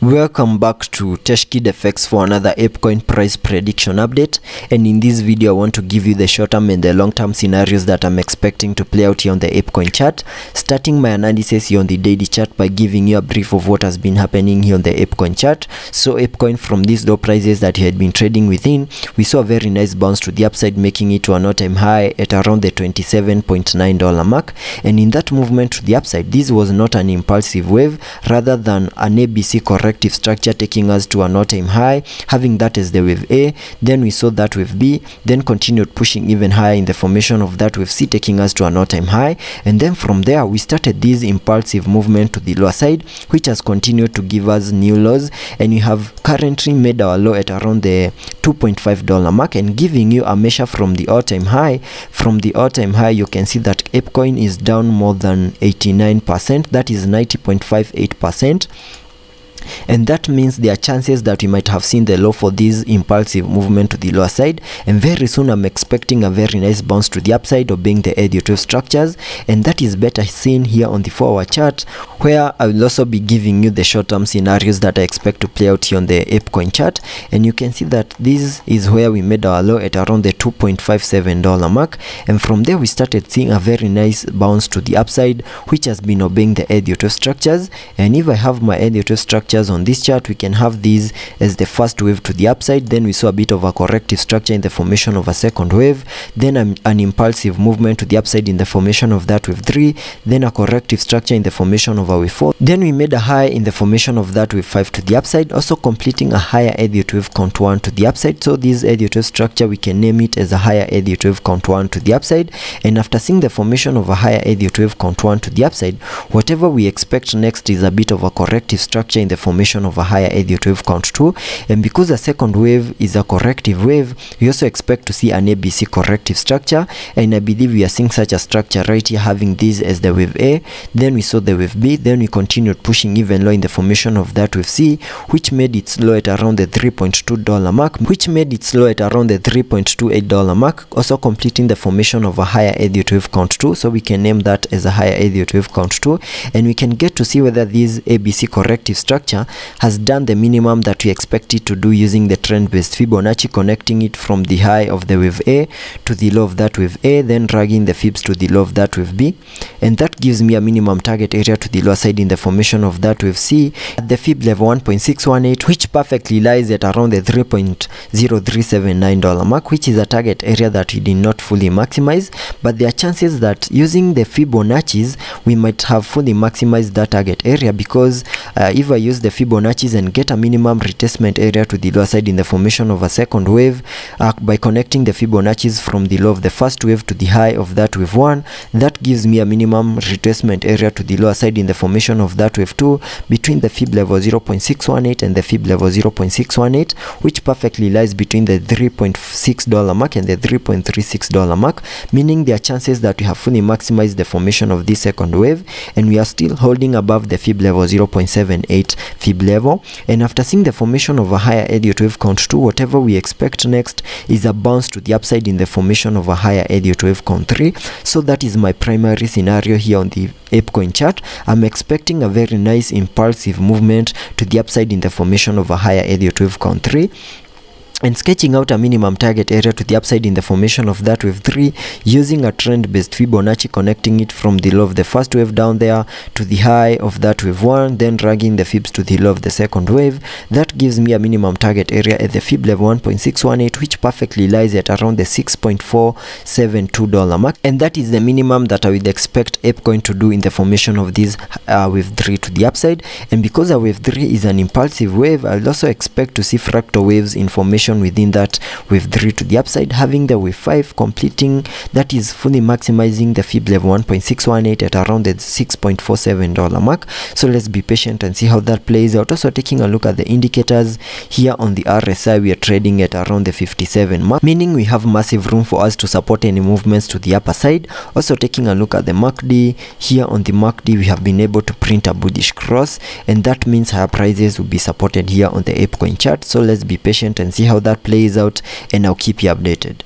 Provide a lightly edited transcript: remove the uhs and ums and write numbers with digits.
Welcome back to Teshkid FX for another apecoin price prediction update, and in this video I want to give you the short-term and the long-term scenarios that I'm expecting to play out here on the apecoin chart, starting my analysis here on the daily chart by giving you a brief of what has been happening here on the apecoin chart. So apecoin, from these low prices that he had been trading within, we saw a very nice bounce to the upside, making it to an all-time high at around the $27.9 mark, and in that movement to the upside, this was not an impulsive wave rather than an ABC corrective structure, taking us to an all-time high, having that as the wave A. Then we saw that wave B, then continued pushing even higher in the formation of that wave C, taking us to an all-time high, and then from there we started this impulsive movement to the lower side, which has continued to give us new lows, and we have currently made our low at around the $2.5 mark, and giving you a measure from the all-time high. From the all-time high, you can see that apecoin is down more than 89%, that is 90.58%. and that means there are chances that we might have seen the low for this impulsive movement to the lower side, and very soon I'm expecting a very nice bounce to the upside, obeying the Elliot wave structures, and that is better seen here on the 4-hour chart, where I will also be giving you the short-term scenarios that I expect to play out here on the apecoin chart. And you can see that this is where we made our low at around the $2.57 mark, and from there we started seeing a very nice bounce to the upside, which has been obeying the Elliot wave structures. And if I have my Elliot wave structure on this chart, we can have these as the first wave to the upside, then we saw a bit of a corrective structure in the formation of a second wave, then an impulsive movement to the upside in the formation of that wave 3, then a corrective structure in the formation of a wave 4, then we made a high in the formation of that wave 5 to the upside, also completing a higher Elliot wave count 1 to the upside. So this Elliot wave structure, we can name it as a higher Elliot wave count 1 to the upside, and after seeing the formation of a higher Elliot wave count 1 to the upside, whatever we expect next is a bit of a corrective structure in the formation of a higher Elliot wave count 2, and because a second wave is a corrective wave, we also expect to see an ABC corrective structure, and I believe we are seeing such a structure right here, having this as the wave A, then we saw the wave B, then we continued pushing even low in the formation of that wave C, which made its low at around the $3.2 mark, which made its low at around the $3.28 mark, also completing the formation of a higher Elliot wave count 2, so we can name that as a higher Elliot wave count 2, and we can get to see whether this ABC corrective structure has done the minimum that we expect it to do using the trend-based Fibonacci, connecting it from the high of the wave A to the low of that wave A, then dragging the fibs to the low of that wave B, and that gives me a minimum target area to the lower side in the formation of that wave C at the fib level 1.618, which perfectly lies at around the $3.0379 mark, which is a target area that we did not fully maximize, but there are chances that using the Fibonacci's we might have fully maximized that target area, because if I use the Fibonacci's and get a minimum retracement area to the lower side in the formation of a second wave, by connecting the Fibonacci's from the low of the first wave to the high of that wave 1, that gives me a minimum retracement area to the lower side in the formation of that wave 2 between the fib level 0.618 and the fib level 0.618, which perfectly lies between the $3.6 mark and the $3.36 mark, meaning there are chances that we have fully maximized the formation of this second wave, and we are still holding above the fib level 0.78 fib level. And after seeing the formation of a higher Elliot wave count 2, whatever we expect next is a bounce to the upside in the formation of a higher Elliot wave count 3. So that is my primary scenario here on the apecoin chart. I'm expecting a very nice impulsive movement to the upside in the formation of a higher Elliot wave count 3, and sketching out a minimum target area to the upside in the formation of that wave 3 using a trend-based Fibonacci, connecting it from the low of the first wave down there to the high of that wave 1, then dragging the fibs to the low of the second wave. That gives me a minimum target area at the fib level 1.618, which perfectly lies at around the $6.472 mark, and that is the minimum that I would expect apecoin to do in the formation of this wave 3 to the upside. And because a wave 3 is an impulsive wave, I will also expect to see fractal waves in formation within that wave 3 to the upside, having the wave 5 completing, that is fully maximizing the fib level 1.618 at around the $6.47 mark. So let's be patient and see how that plays out. Also taking a look at the indicators here on the RSI, we are trading at around the 57 mark, meaning we have massive room for us to support any movements to the upper side. Also taking a look at the MACD, here on the MACD we have been able to print a bullish cross, and that means higher prices will be supported here on the apecoin chart. So let's be patient and see how that plays out, and I'll keep you updated.